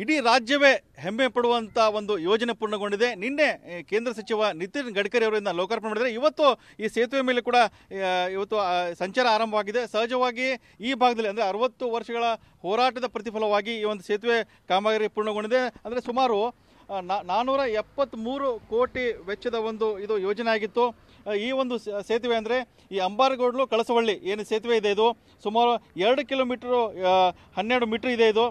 ಇಡೀ ರಾಜ್ಯವೇ ಹೆಮ್ಮೆ ಪಡುವಂಥ ಒಂದು ಯೋಜನೆ ಪೂರ್ಣಗೊಂಡಿದೆ. ನಿನ್ನೆ ಕೇಂದ್ರ ಸಚಿವ ನಿತಿನ್ ಗಡ್ಕರಿ ಅವರಿಂದ ಲೋಕಾರ್ಪಣೆ ಮಾಡಿದರೆ ಇವತ್ತು ಈ ಸೇತುವೆ ಮೇಲೆ ಕೂಡ ಇವತ್ತು ಸಂಚಾರ ಆರಂಭವಾಗಿದೆ. ಸಹಜವಾಗಿ ಈ ಭಾಗದಲ್ಲಿ ಅಂದರೆ 60 ವರ್ಷಗಳ ಹೋರಾಟದ ಪ್ರತಿಫಲವಾಗಿ ಈ ಒಂದು ಸೇತುವೆ ಕಾಮಗಾರಿ ಪೂರ್ಣಗೊಂಡಿದೆ. ಅಂದರೆ ಸುಮಾರು 473 ಕೋಟಿ ವೆಚ್ಚದ ಒಂದು ಇದು ಯೋಜನೆ ಆಗಿತ್ತು. ಈ ಒಂದು ಸೇತುವೆ ಅಂದರೆ ಈ ಅಂಬಾರಗೋಡ್ಲು ಕಳಸವಳ್ಳಿ ಏನು ಸೇತುವೆ ಇದೆ ಇದು ಸುಮಾರು 2 ಕಿಲೋಮೀಟರು 12 ಮೀಟರ್ ಇದೆ. ಇದು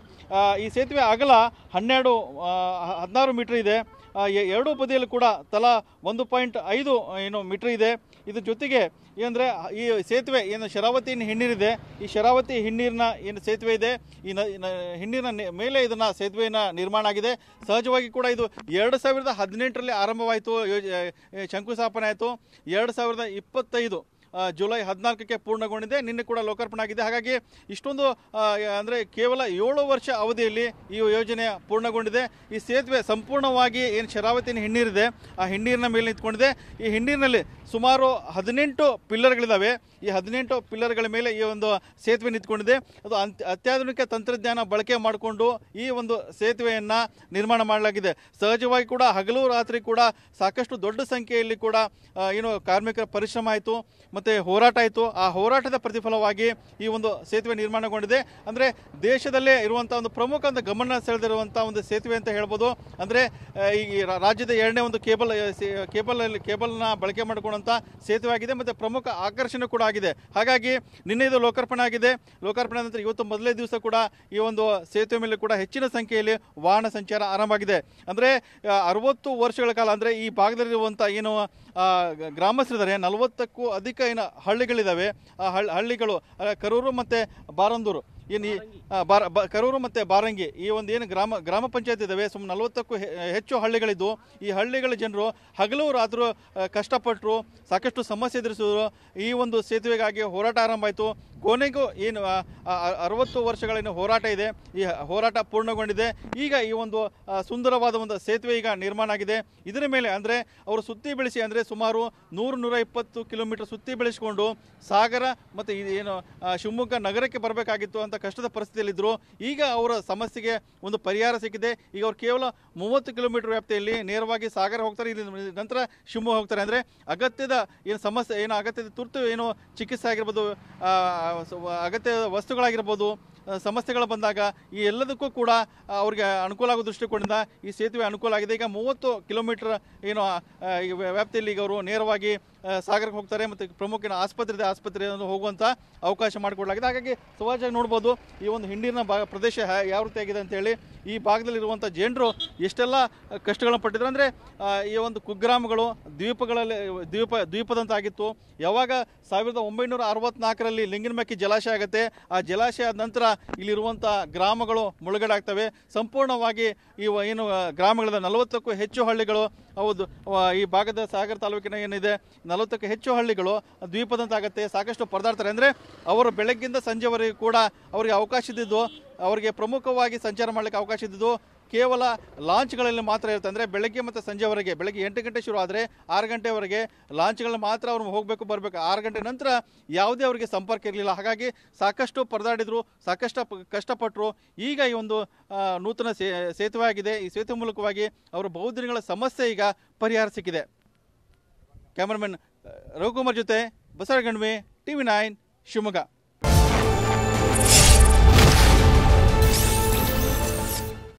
ಈ ಸೇತುವೆ ಅಗಲ 16 ಮೀಟರ್ ಇದೆ. ಎರಡೂ ಬದಿಯಲ್ಲೂ ಕೂಡ ತಲಾ 1.5 ಮೀಟರ್ ಇದೆ. ಇದ್ರ ಜೊತೆಗೆ ಏನಂದರೆ ಈ ಸೇತುವೆ ಏನು ಶರಾವತಿ ಹಿನ್ನೀರಿದೆ, ಈ ಶರಾವತಿ ಹಿನ್ನೀರಿನ ಏನು ಸೇತುವೆ ಇದೆ, ಈ ಹಿನ್ನೀರಿನ ಮೇಲೆ ಇದನ್ನು ಸೇತುವೆಯನ್ನು ನಿರ್ಮಾಣ ಆಗಿದೆ. ಸಹಜವಾಗಿ ಕೂಡ ಇದು 2018ರಲ್ಲಿ ಆರಂಭವಾಯಿತು, ಶಂಕುಸ್ಥಾಪನೆ ಆಯಿತು. 2025 ಜುಲೈ 14ಕ್ಕೆ ಪೂರ್ಣಗೊಂಡಿದೆ. ನಿನ್ನೆ ಕೂಡ ಲೋಕಾರ್ಪಣೆ ಆಗಿದೆ. ಹಾಗಾಗಿ ಇಷ್ಟೊಂದು ಅಂದರೆ ಕೇವಲ 7 ವರ್ಷ ಅವಧಿಯಲ್ಲಿ ಈ ಯೋಜನೆ ಪೂರ್ಣಗೊಂಡಿದೆ. ಈ ಸೇತುವೆ ಸಂಪೂರ್ಣವಾಗಿ ಏನು ಶರಾವತಿ ಹಿನ್ನೀರಿದೆ ಆ ಹಿನ್ನೀರಿನ ಮೇಲೆ ನಿಂತ್ಕೊಂಡಿದೆ. ಈ ಹಿನ್ನೀರಿನಲ್ಲಿ ಸುಮಾರು 18 ಪಿಲ್ಲರ್ಗಳಿದ್ದಾವೆ. ಈ 18 ಪಿಲ್ಲರ್ಗಳ ಮೇಲೆ ಈ ಒಂದು ಸೇತುವೆ ನಿಂತ್ಕೊಂಡಿದೆ. ಅದು ಅತ್ಯಾಧುನಿಕ ತಂತ್ರಜ್ಞಾನ ಬಳಕೆ ಮಾಡಿಕೊಂಡು ಈ ಒಂದು ಸೇತುವೆಯನ್ನು ನಿರ್ಮಾಣ ಮಾಡಲಾಗಿದೆ. ಸಹಜವಾಗಿ ಕೂಡ ಹಗಲು ರಾತ್ರಿ ಕೂಡ ಸಾಕಷ್ಟು ದೊಡ್ಡ ಸಂಖ್ಯೆಯಲ್ಲಿ ಕೂಡ ಕಾರ್ಮಿಕರ ಪರಿಶ್ರಮ ಆಯಿತು ಮತ್ತು ಹೋರಾಟ ಆಯಿತು. ಆ ಹೋರಾಟದ ಪ್ರತಿಫಲವಾಗಿ ಈ ಒಂದು ಸೇತುವೆ ನಿರ್ಮಾಣಗೊಂಡಿದೆ. ಅಂದರೆ ದೇಶದಲ್ಲೇ ಇರುವಂಥ ಒಂದು ಪ್ರಮುಖ ಒಂದು ಗಮನ ಸೆಳೆದಿರುವಂಥ ಒಂದು ಸೇತುವೆ ಅಂತ ಹೇಳ್ಬೋದು. ಅಂದರೆ ಈ ರಾಜ್ಯದ 2ನೇ ಒಂದು ಕೇಬಲ್ನ ಬಳಕೆ ಮಾಡಿಕೊಂಡಂಥ ಸೇತುವೆ ಆಗಿದೆ ಮತ್ತು ಪ್ರಮುಖ ಆಕರ್ಷಣೆ ಕೂಡ ಆಗಿದೆ. ಹಾಗಾಗಿ ನಿನ್ನೆ ಇದು ಲೋಕಾರ್ಪಣೆ ಆಗಿದೆ. ಲೋಕಾರ್ಪಣೆ ನಂತರ ಇವತ್ತು ಮೊದಲೇ ದಿವಸ ಕೂಡ ಈ ಒಂದು ಸೇತುವೆ ಮೇಲೆ ಕೂಡ ಹೆಚ್ಚಿನ ಸಂಖ್ಯೆಯಲ್ಲಿ ವಾಹನ ಸಂಚಾರ ಆರಂಭ ಆಗಿದೆ. ಅಂದರೆ 60 ವರ್ಷಗಳ ಕಾಲ ಅಂದರೆ ಈ ಭಾಗದಲ್ಲಿರುವಂಥ ಏನು ಗ್ರಾಮಸ್ಥರಿದ್ದಾರೆ 40ಕ್ಕೂ ಅಧಿಕ ಹಳ್ಳಿಗಳಿದ್ದಾವೆ. ಆ ಹಳ್ಳಿಗಳು ಕರೂರು ಮತ್ತು ಬಾರಂದೂರು ಏನು ಕರೂರು ಮತ್ತು ಬಾರಂಗಿ ಈ ಒಂದು ಏನು ಗ್ರಾಮ ಪಂಚಾಯತ್ ಇದ್ದಾವೆ. ಸುಮಾರು 40ಕ್ಕೂ ಹೆಚ್ಚು ಹಳ್ಳಿಗಳಿದ್ದು ಈ ಹಳ್ಳಿಗಳ ಜನರು ಹಗಲು ರಾತ್ರಿ ಕಷ್ಟಪಟ್ಟರು, ಸಾಕಷ್ಟು ಸಮಸ್ಯೆ ಎದುರಿಸಿದ್ರು. ಈ ಒಂದು ಸೇತುವೆಗಾಗಿ ಹೋರಾಟ ಆರಂಭ ಆಯಿತು. ಕೊನೆಗೂ ಏನು 60 ವರ್ಷಗಳ ಹೋರಾಟ ಇದೆ, ಈ ಹೋರಾಟ ಪೂರ್ಣಗೊಂಡಿದೆ. ಈಗ ಈ ಒಂದು ಸುಂದರವಾದ ಒಂದು ಸೇತುವೆ ಈಗ ನಿರ್ಮಾಣ ಆಗಿದೆ. ಇದರ ಮೇಲೆ ಅಂದರೆ ಅವರು ಸುತ್ತಿ ಬೆಳೆಸಿ ಅಂದರೆ ಸುಮಾರು 100-120 ಕಿಲೋಮೀಟರ್ ಸುತ್ತಿ ಬೆಳೆಸಿಕೊಂಡು ಸಾಗರ ಮತ್ತು ಏನು ಶಿವಮೊಗ್ಗ ನಗರಕ್ಕೆ ಬರಬೇಕಾಗಿತ್ತು ಅಂತ ಕಷ್ಟದ ಪರಿಸ್ಥಿತಿಯಲ್ಲಿದ್ದರು. ಈಗ ಅವರ ಸಮಸ್ಯೆಗೆ ಒಂದು ಪರಿಹಾರ ಸಿಕ್ಕಿದೆ. ಈಗ ಅವ್ರು ಕೇವಲ 30 ಕಿಲೋಮೀಟರ್ ವ್ಯಾಪ್ತಿಯಲ್ಲಿ ನೇರವಾಗಿ ಸಾಗರ ಹೋಗ್ತಾರೆ, ಇಲ್ಲಿ ನಂತರ ಶಿವಮೊಗ್ಗ ಹೋಗ್ತಾರೆ. ಅಂದರೆ ಅಗತ್ಯದ ಏನು ಸಮಸ್ಯೆ ಏನು ಅಗತ್ಯದ ತುರ್ತು ಏನು ಚಿಕಿತ್ಸೆ ಆಗಿರ್ಬೋದು, ಅಗತ್ಯ ವಸ್ತುಗಳಾಗಿರ್ಬೋದು, ಸಮಸ್ಯೆಗಳು ಬಂದಾಗ ಈ ಎಲ್ಲದಕ್ಕೂ ಕೂಡ ಅವರಿಗೆ ಅನುಕೂಲ ಆಗೋ ದೃಷ್ಟಿಕೋನದಿಂದ ಈ ಸೇತುವೆ ಅನುಕೂಲ ಆಗಿದೆ. ಈಗ 30 ಕಿಲೋಮೀಟರ್ ಏನು ವ್ಯಾಪ್ತಿಯಲ್ಲಿ ಈಗ ಅವರು ನೇರವಾಗಿ ಸಾಗರಕ್ಕೆ ಹೋಗ್ತಾರೆ ಮತ್ತು ಪ್ರಮುಖ ಆಸ್ಪತ್ರೆಯನ್ನು ಹೋಗುವಂಥ ಅವಕಾಶ ಮಾಡಿಕೊಡಲಾಗಿದೆ. ಹಾಗಾಗಿ ಸಹಜವಾಗಿ ನೋಡ್ಬೋದು ಈ ಒಂದು ಹಿಂದಿನ ಪ್ರದೇಶ ಯಾವ ರೀತಿ ಆಗಿದೆ ಅಂತೇಳಿ. ಈ ಭಾಗದಲ್ಲಿರುವಂಥ ಜನರು ಎಷ್ಟೆಲ್ಲ ಕಷ್ಟಗಳನ್ನು ಪಟ್ಟಿದ್ರು. ಅಂದರೆ ಈ ಒಂದು ಕುಗ್ರಾಮಗಳು ದ್ವೀಪದಂತಾಗಿತ್ತು. ಯಾವಾಗ 1964ರಲ್ಲಿ ಲಿಂಗನಮಕ್ಕಿ ಜಲಾಶಯ ಆಗುತ್ತೆ, ಆ ಜಲಾಶಯ ಆದ ನಂತರ ಇಲ್ಲಿರುವಂಥ ಗ್ರಾಮಗಳು ಮುಳುಗಡೆ ಆಗ್ತವೆ. ಸಂಪೂರ್ಣವಾಗಿ ಈ ಏನು ಗ್ರಾಮಗಳ 40ಕ್ಕೂ ಹೆಚ್ಚು ಹಳ್ಳಿಗಳು ಹೌದು ಈ ಭಾಗದ ಸಾಗರ ತಾಲೂಕಿನ ಏನಿದೆ 40ಕ್ಕೂ ಹೆಚ್ಚು ಹಳ್ಳಿಗಳು ದ್ವೀಪದಂತಾಗುತ್ತೆ. ಸಾಕಷ್ಟು ಪರದಾಡ್ತಾರೆ. ಅಂದರೆ ಅವರು ಬೆಳಗ್ಗಿಂದ ಸಂಜೆವರೆಗೂ ಕೂಡ ಅವರಿಗೆ ಅವಕಾಶ ಇದ್ದಿದ್ದು, ಅವರಿಗೆ ಪ್ರಮುಖವಾಗಿ ಸಂಚಾರ ಮಾಡಲಿಕ್ಕೆ ಅವಕಾಶ ಇದ್ದಿದ್ದು ಕೇವಲ ಲಾಂಚ್ಗಳಲ್ಲಿ ಮಾತ್ರ ಇರುತ್ತೆ. ಅಂದರೆ ಬೆಳಗ್ಗೆ ಮತ್ತು ಸಂಜೆವರೆಗೆ, ಬೆಳಗ್ಗೆ 8 ಗಂಟೆ ಶುರು ಆದರೆ 6 ಗಂಟೆವರೆಗೆ ಲಾಂಚ್ಗಳಲ್ಲಿ ಮಾತ್ರ ಅವ್ರು ಹೋಗಬೇಕು ಬರಬೇಕು. 6 ಗಂಟೆ ನಂತರ ಯಾವುದೇ ಅವರಿಗೆ ಸಂಪರ್ಕ ಇರಲಿಲ್ಲ. ಹಾಗಾಗಿ ಸಾಕಷ್ಟು ಪರದಾಡಿದ್ರು, ಸಾಕಷ್ಟು ಕಷ್ಟಪಟ್ಟರು. ಈಗ ಈ ಒಂದು ನೂತನ ಸೇತುವೆ ಆಗಿದೆ. ಈ ಸೇತುವೆ ಮೂಲಕವಾಗಿ ಅವರ ಬಹುದಿನಗಳ ಸಮಸ್ಯೆ ಈಗ ಪರಿಹಾರ ಸಿಕ್ಕಿದೆ. ಕ್ಯಾಮರಾಮನ್ ರವಿಕುಮಾರ್ ಜೊತೆ ಬಸವಗಣ್ಮೆ, TV9 ಶಿವಮೊಗ್ಗ.